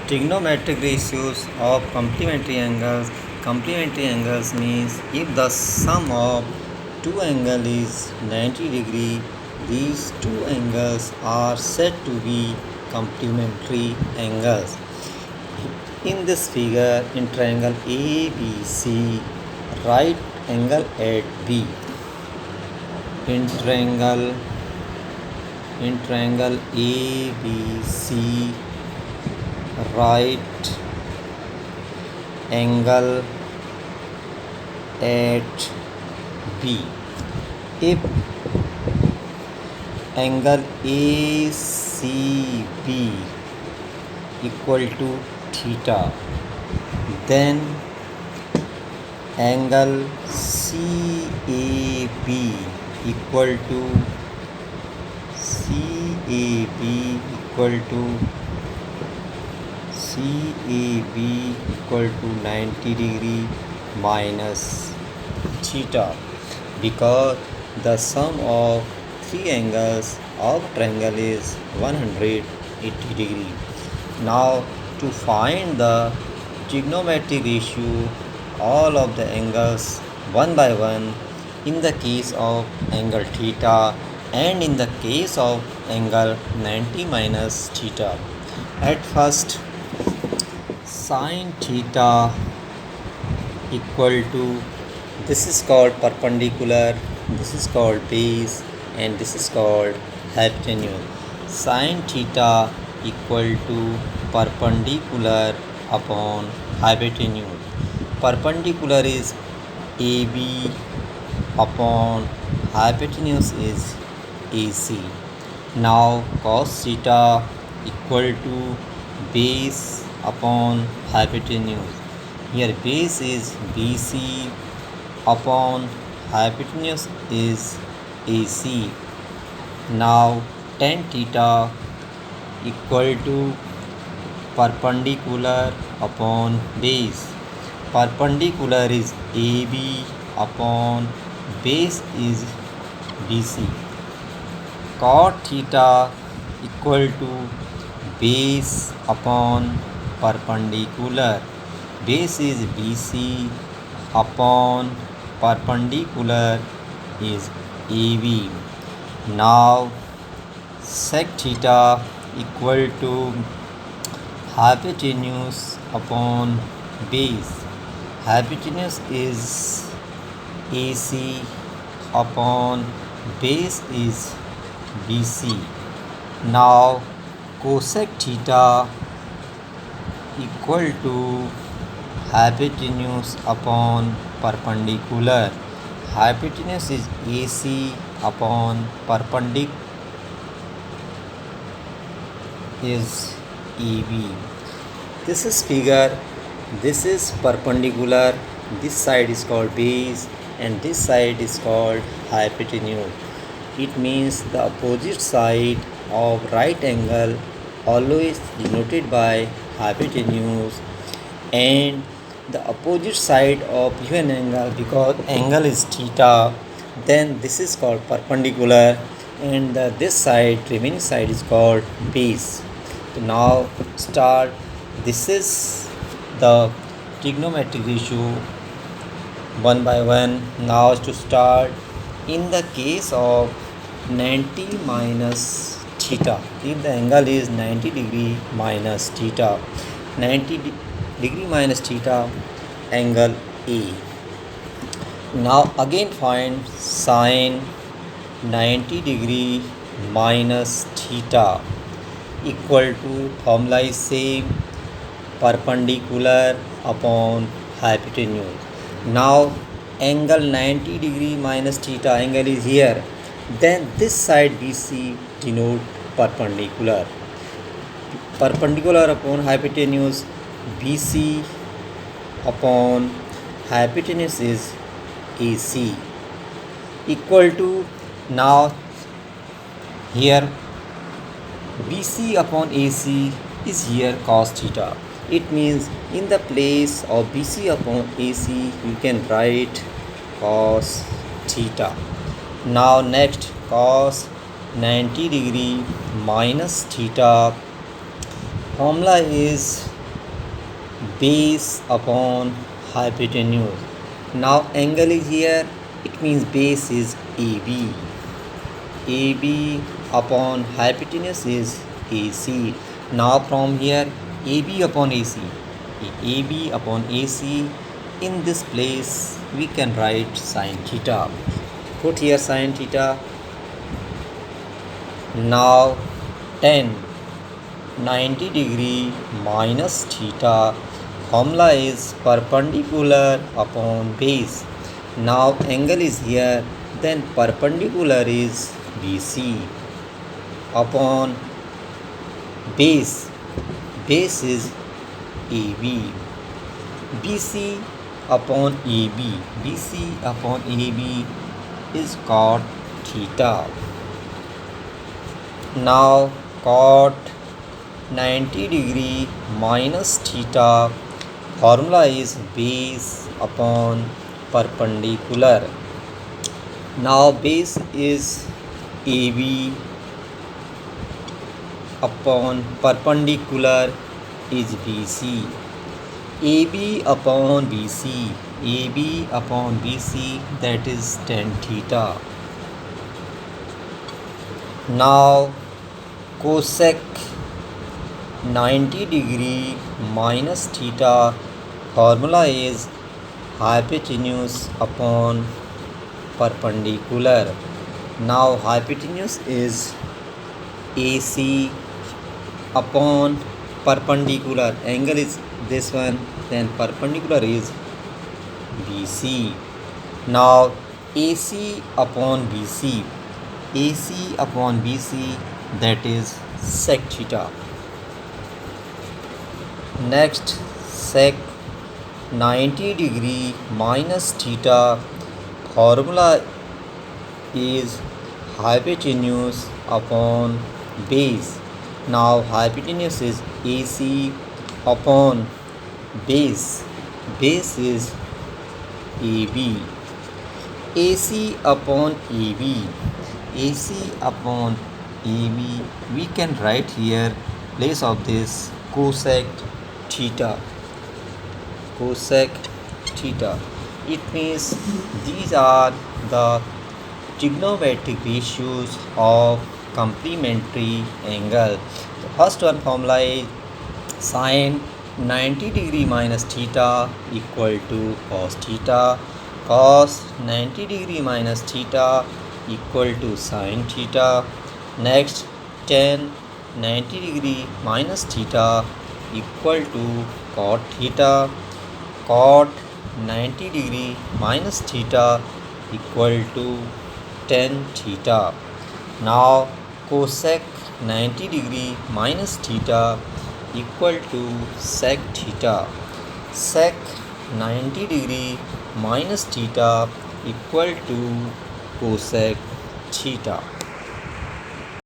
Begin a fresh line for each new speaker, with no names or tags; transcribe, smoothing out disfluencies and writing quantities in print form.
Trigonometric ratios of complementary angles. Complementary angles means if the sum of two angles is 90 degree, these two angles are said to be complementary angles. In this figure, in triangle ABC, right angle at B. In triangle ABC, right angle at B. If angle ACB equal to theta, then angle CAB equal to CAB equal to 90 degree minus theta, because the sum of three angles of triangle is 180 degree. Now to find the trigonometric ratio all of the angles one by one in the case of angle theta and in the case of angle 90 minus theta. At first, sine theta equal to, this is called perpendicular, this is called base, and this is called hypotenuse. Sine theta equal to perpendicular upon hypotenuse. Perpendicular is AB upon hypotenuse is AC. Now cos theta equal to base upon hypotenuse. Here base is BC upon hypotenuse is AC. Now tan theta equal to perpendicular upon base. Perpendicular is AB upon base is BC. Cot theta equal to base upon perpendicular. Base is BC upon perpendicular is AB. Now sec theta equal to hypotenuse upon base. Hypotenuse is AC upon base is BC. Now cosec theta equal to hypotenuse upon perpendicular. Hypotenuse is AC upon perpendicular is AB. This is figure. This is perpendicular. This side is called base and this side is called hypotenuse. It means the opposite side of right angle always denoted by hypotenuse, and the opposite side of even angle, because angle is theta, then this is called perpendicular, and this side, remaining side, is called base. So now start. This is the trigonometric ratio one by one. Now to start, in the case of 90 minus theta, if the angle is 90 degree minus theta, 90 degree minus theta, angle A. Now again find sine 90 degree minus theta equal to, formula is same, perpendicular upon hypotenuse. Now angle 90 degree minus theta, angle is here, then this side BC denote perpendicular. Perpendicular upon hypotenuse, BC upon hypotenuse is AC equal to, now here BC upon AC is here cos theta. It means in the place of BC upon AC you can write cos theta. Now next, cos 90 degree minus theta, formula is base upon hypotenuse. Now angle is here, it means base is AB. AB upon hypotenuse is AC. Now from here AB upon AC. AB upon AC, in this place we can write sine theta. Put here sine theta. Now tan 90 degree minus theta, formula is perpendicular upon base. Now angle is here, then perpendicular is BC upon base. Base is AB. BC upon AB. BC upon AB is cot theta. Now cot 90 degree minus theta, formula is base upon perpendicular. Now base is AB upon perpendicular is BC. AB upon BC. AB upon BC, that is tan theta. Now cosec 90 degree minus theta, formula is hypotenuse upon perpendicular. Now hypotenuse is AC upon perpendicular. Angle is this one, then perpendicular is BC. Now AC upon BC. AC upon BC, that is sec theta. Next, sec 90 degree minus theta, formula is hypotenuse upon base. Now hypotenuse is AC upon base. Base is AB. AC upon AB. AC upon AB, we can write here place of this cosec theta. Cosec theta. It means these are the trigonometric ratios of complementary angle. The first one formula is sine 90 degree minus theta equal to cos theta. Cos 90 degree minus theta equal to sine theta. Next, tan 90 degree minus theta equal to cot theta. Cot 90 degree minus theta equal to tan theta. Now cosec 90 degree minus theta equal to sec theta. Sec 90 degree minus theta equal to cosec theta.